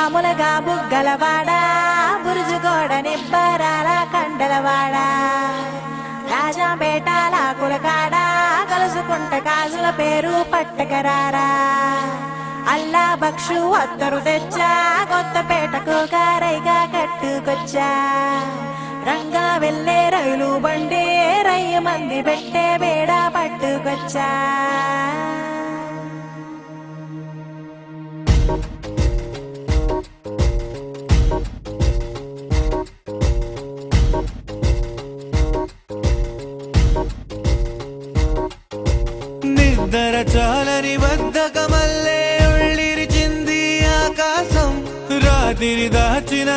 మామూలుగా బుగ్గలవాడా బురుజుగోడ నిబ్బరాల కండలవాడా రాజాపేటాల కులకాడ కలుసుకుంట కాజుల పేరు పట్టకరారా అల్లా బక్షు అత్తరు తెచ్చా కొత్తపేటకు కారైగా కట్టుకొచ్చా రంగా వెళ్ళే రైలు బండి రయ్య మంది పెట్టే బేడ పట్టుకొచ్చా నిద్ర చాలని బద్ధకమల్లే ఉళ్ళిరిచింది ఆకాశం రాత్రి దాచిన